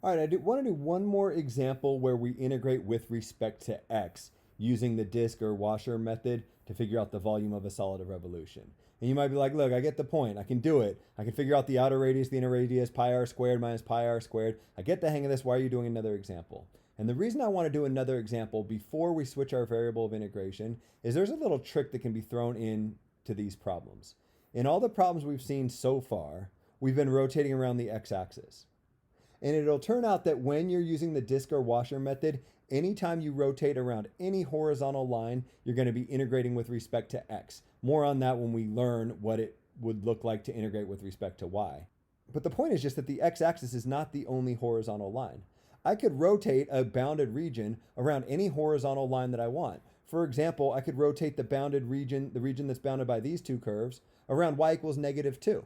All right, I want to do one more example where we integrate with respect to x using the disk or washer method to figure out the volume of a solid of revolution. And you might be like, look, I get the point. I can do it. I can figure out the outer radius, the inner radius, pi r squared minus pi r squared. I get the hang of this. Why are you doing another example? And the reason I want to do another example before we switch our variable of integration is there's a little trick that can be thrown in to these problems. In all the problems we've seen so far, we've been rotating around the x-axis. And it'll turn out that when you're using the disk or washer method, anytime you rotate around any horizontal line, you're going to be integrating with respect to x. More on that when we learn what it would look like to integrate with respect to y. But the point is just that the x-axis is not the only horizontal line. I could rotate a bounded region around any horizontal line that I want. For example, I could rotate the bounded region, the region that's bounded by these two curves, around y equals -2.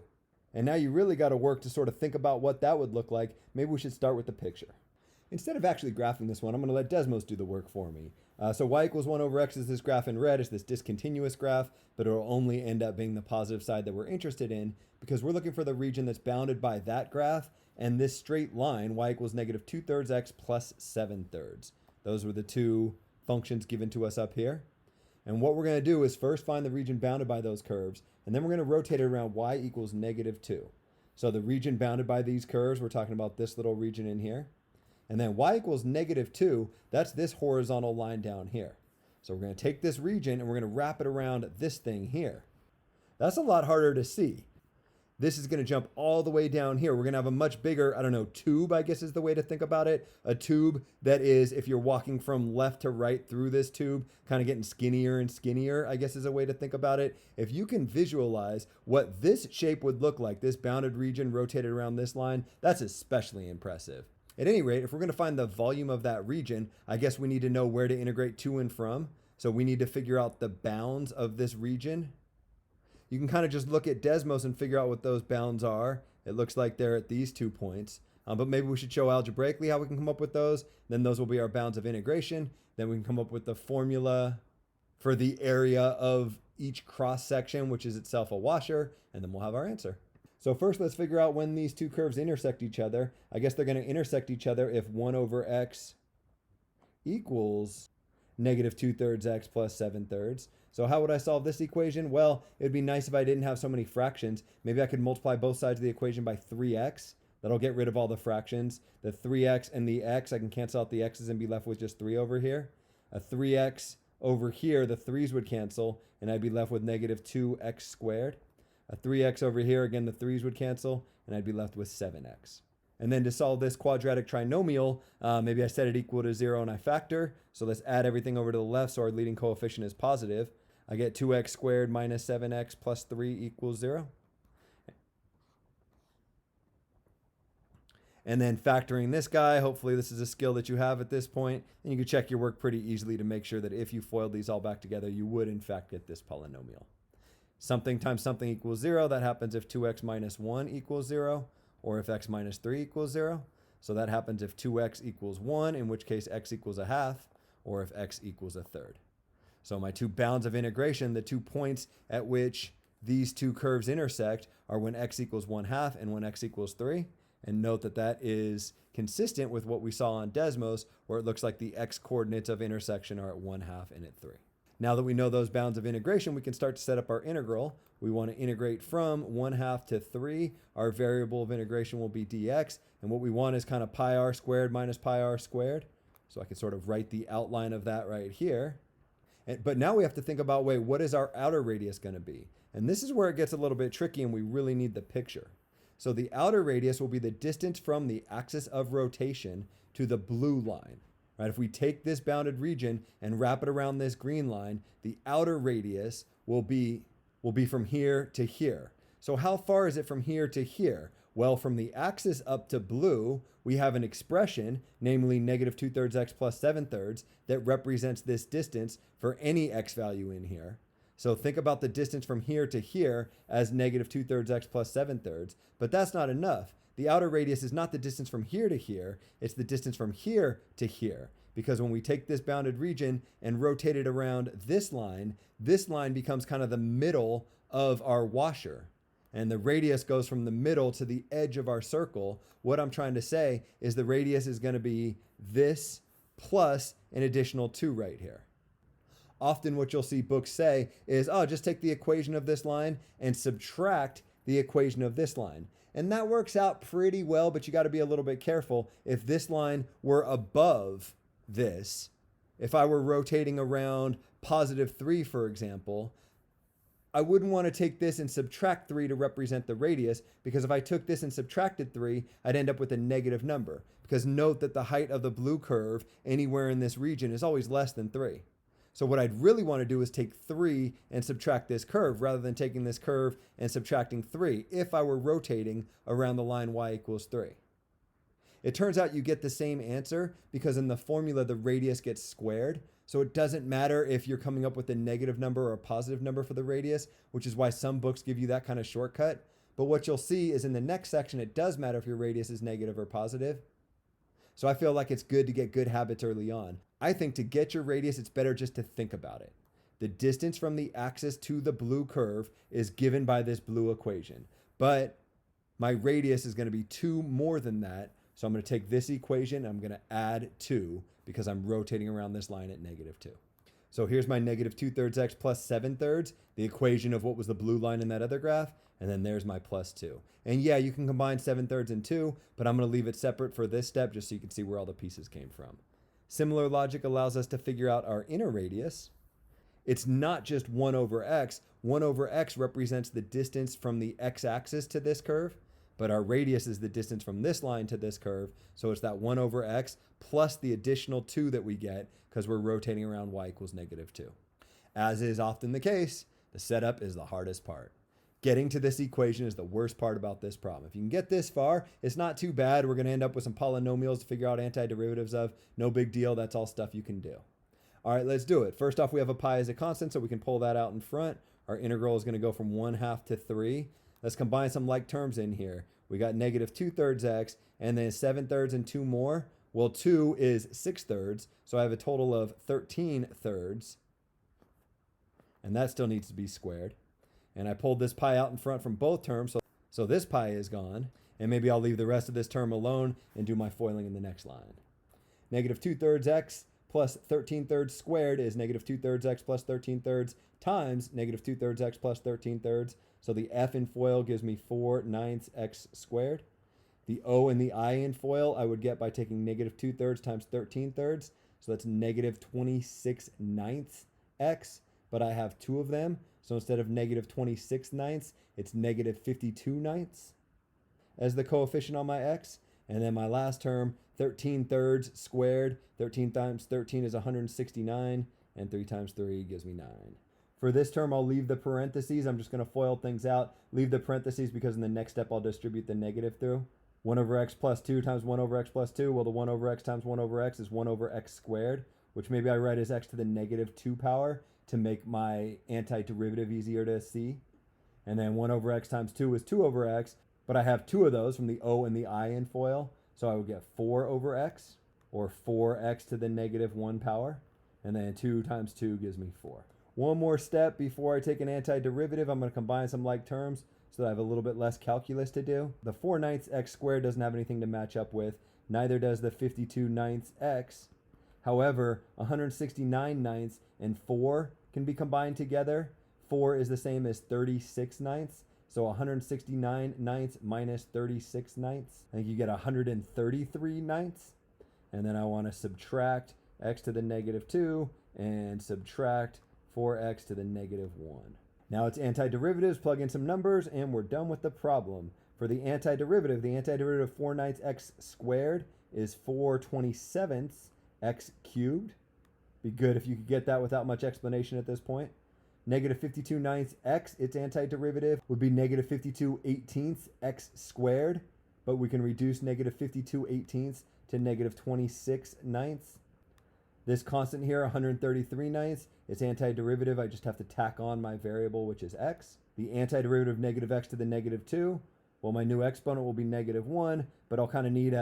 And now you really got to work to sort of think about what that would look like. Maybe we should start with the picture. Instead of actually graphing this one, I'm going to let Desmos do the work for me. So y equals 1 over x is this graph in red. It's this discontinuous graph, but it'll only end up being the positive side that we're interested in because we're looking for the region that's bounded by that graph and this straight line, y equals -2/3 x plus 7/3. Those were the two functions given to us up here. And what we're going to do is first find the region bounded by those curves, and then we're going to rotate it around y equals -2. So the region bounded by these curves, we're talking about this little region in here. And then y equals -2, that's this horizontal line down here. So we're going to take this region and we're going to wrap it around this thing here. That's a lot harder to see. This is going to jump all the way down here. We're going to have a much bigger, I don't know, tube, I guess is the way to think about it. A tube that is, if you're walking from left to right through this tube, kind of getting skinnier and skinnier, I guess is a way to think about it. If you can visualize what this shape would look like, this bounded region rotated around this line, that's especially impressive. At any rate, if we're going to find the volume of that region, I guess we need to know where to integrate to and from. So we need to figure out the bounds of this region. You can kind of just look at Desmos and figure out what those bounds are. It looks like they're at these 2 points. But maybe we should show algebraically how we can come up with those. Then those will be our bounds of integration. Then we can come up with the formula for the area of each cross section, which is itself a washer. And then we'll have our answer. So first, let's figure out when these two curves intersect each other. I guess they're going to intersect each other if 1 over x equals -2/3 x plus 7/3. So how would I solve this equation? Well, it'd be nice if I didn't have so many fractions. Maybe I could multiply both sides of the equation by 3x. That'll get rid of all the fractions. The 3x and the x, I can cancel out the x's and be left with just 3 over here. A 3x over here, the 3's would cancel, and I'd be left with -2x squared. A 3x over here, again, the 3's would cancel, and I'd be left with 7x. And then to solve this quadratic trinomial, maybe I set it equal to 0 and I factor. So let's add everything over to the left so our leading coefficient is positive. I get 2x squared minus 7x plus 3 equals 0. And then factoring this guy, hopefully this is a skill that you have at this point, and you can check your work pretty easily to make sure that if you FOILed these all back together, you would in fact get this polynomial. Something times something equals 0. That happens if 2x minus 1 equals 0, or if x minus 3 equals 0. So that happens if 2x equals 1, in which case x equals a half, or if x equals a third. So my two bounds of integration, the 2 points at which these two curves intersect, are when x equals 1/2 and when x equals 3. And note that that is consistent with what we saw on Desmos, where it looks like the x coordinates of intersection are at 1/2 and at 3. Now that we know those bounds of integration, we can start to set up our integral. We want to integrate from 1/2 to 3. Our variable of integration will be dx. And what we want is kind of pi r squared minus pi r squared. So I can sort of write the outline of that right here. But now we have to think about, wait, what is our outer radius going to be? And this is where it gets a little bit tricky and we really need the picture. So the outer radius will be the distance from the axis of rotation to the blue line. Right? If we take this bounded region and wrap it around this green line, the outer radius will be from here to here. So how far is it from here to here? Well, from the axis up to blue, we have an expression, namely -2/3 x plus 7/3, that represents this distance for any x value in here. So think about the distance from here to here as -2/3 x plus 7/3, but that's not enough. The outer radius is not the distance from here to here, it's the distance from here to here. Because when we take this bounded region and rotate it around this line becomes kind of the middle of our washer. and the radius goes from the middle to the edge of our circle, what I'm trying to say is the radius is going to be this plus an additional 2 right here. Often what you'll see books say is, oh, just take the equation of this line and subtract the equation of this line. And that works out pretty well, but you got to be a little bit careful. If this line were above this, if I were rotating around positive 3, for example, I wouldn't want to take this and subtract 3 to represent the radius, because if I took this and subtracted 3, I'd end up with a negative number. Because note that the height of the blue curve anywhere in this region is always less than 3. So what I'd really want to do is take 3 and subtract this curve rather than taking this curve and subtracting 3 if I were rotating around the line y equals 3. It turns out you get the same answer because in the formula the radius gets squared. So it doesn't matter if you're coming up with a negative number or a positive number for the radius, which is why some books give you that kind of shortcut. But what you'll see is in the next section, it does matter if your radius is negative or positive. So I feel like it's good to get good habits early on. I think to get your radius, it's better just to think about it. The distance from the axis to the blue curve is given by this blue equation. But my radius is going to be 2 more than that. So I'm going to take this equation and I'm going to add 2 because I'm rotating around this line at negative 2. So here's my negative 2/3 x plus 7/3, the equation of what was the blue line in that other graph. And then there's my plus 2. And yeah, you can combine 7/3 and 2, but I'm going to leave it separate for this step just so you can see where all the pieces came from. Similar logic allows us to figure out our inner radius. It's not just 1 over x. 1 over x represents the distance from the x-axis to this curve, but our radius is the distance from this line to this curve. So it's that 1 over x plus the additional 2 that we get because we're rotating around y equals negative 2. As is often the case, the setup is the hardest part. Getting to this equation is the worst part about this problem. If you can get this far, it's not too bad. We're going to end up with some polynomials to figure out antiderivatives of. No big deal. That's all stuff you can do. All right, let's do it. First off, we have a pi as a constant, so we can pull that out in front. Our integral is going to go from 1/2 to 3. Let's combine some like terms in here. We got negative 2/3 x, and then 7/3 and 2 more. Well, 2 is 6/3, so I have a total of 13/3. And that still needs to be squared. And I pulled this pi out in front from both terms, so this pi is gone. And maybe I'll leave the rest of this term alone and do my foiling in the next line. Negative 2/3 x plus 13/3 squared is negative 2/3 x plus 13/3 times negative 2/3 x plus 13/3. So the f in FOIL gives me 4/9 x squared. The o and the I in FOIL I would get by taking negative 2/3 times 13/3. So that's negative 26/9 x, but I have 2 of them. So instead of negative 26/9, it's negative 52/9 as the coefficient on my x. And then my last term, 13/3 squared. 13 times 13 is 169, and 3 times 3 gives me 9. For this term, I'll leave the parentheses. I'm just going to FOIL things out. Leave the parentheses because in the next step, I'll distribute the negative through. 1 over x plus 2 times 1 over x plus 2. Well, the 1 over x times 1 over x is 1 over x squared, which maybe I write as x to the negative 2 power to make my antiderivative easier to see. And then 1 over x times 2 is 2 over x, but I have 2 of those from the o and the I in FOIL. So I would get 4 over x, or 4x to the negative 1 power. And then 2 times 2 gives me 4. One more step before I take an antiderivative. I'm going to combine some like terms so that I have a little bit less calculus to do. The 4/9 x squared doesn't have anything to match up with. Neither does the 52/9 x. However, 169/9 and 4 can be combined together. 4 is the same as 36/9. So 169/9 minus 36/9. I think you get 133/9. And then I want to subtract x to the negative 2 and subtract 4x to the negative 1. Now it's antiderivatives, plug in some numbers, and we're done with the problem. For the antiderivative of 4/9 x squared is 4/27 x cubed. Be good if you could get that without much explanation at this point. Negative 52/9 x, its antiderivative, would be negative 52/18 x squared, but we can reduce negative 52/18 to negative 26/9. This constant here, 133/9, its antiderivative, I just have to tack on my variable, which is x. The antiderivative of negative x to the negative 2, well, my new exponent will be negative 1, but I'll kind of need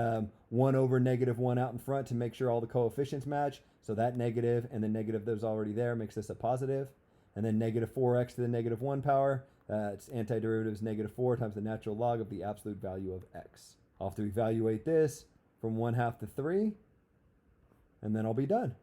1 over negative 1 out in front to make sure all the coefficients match. So that negative and the negative that was already there makes this a positive. And then negative 4x to the negative 1 power. That's antiderivative is -4 times the natural log of the absolute value of x. I'll have to evaluate this from 1/2 to 3, and then I'll be done.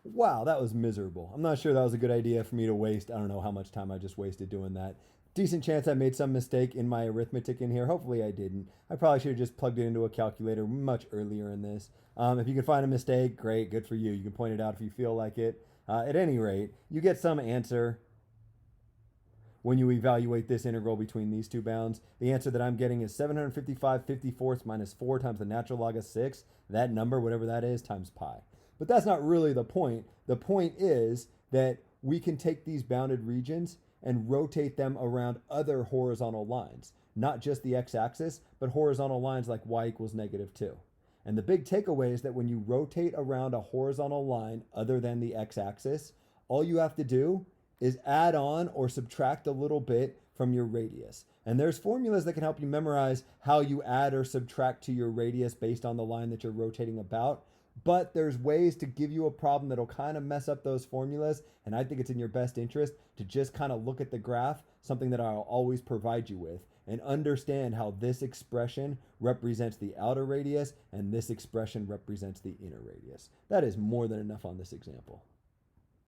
Wow, that was miserable. I'm not sure that was a good idea for me to waste. I don't know how much time I just wasted doing that. Decent chance I made some mistake in my arithmetic in here. Hopefully I didn't. I probably should have just plugged it into a calculator much earlier in this. If you can find a mistake, great, good for you. You can point it out if you feel like it. At any rate, you get some answer when you evaluate this integral between these two bounds. The answer that I'm getting is 755/54 minus 4 times the natural log of 6. That number, whatever that is, times pi. But that's not really the point. The point is that we can take these bounded regions and rotate them around other horizontal lines, not just the x-axis, but horizontal lines like y equals -2. And the big takeaway is that when you rotate around a horizontal line other than the x-axis, all you have to do is add on or subtract a little bit from your radius. And there's formulas that can help you memorize how you add or subtract to your radius based on the line that you're rotating about. But there's ways to give you a problem that'll kind of mess up those formulas. And I think it's in your best interest to just kind of look at the graph, something that I'll always provide you with, and understand how this expression represents the outer radius and this expression represents the inner radius. That is more than enough on this example.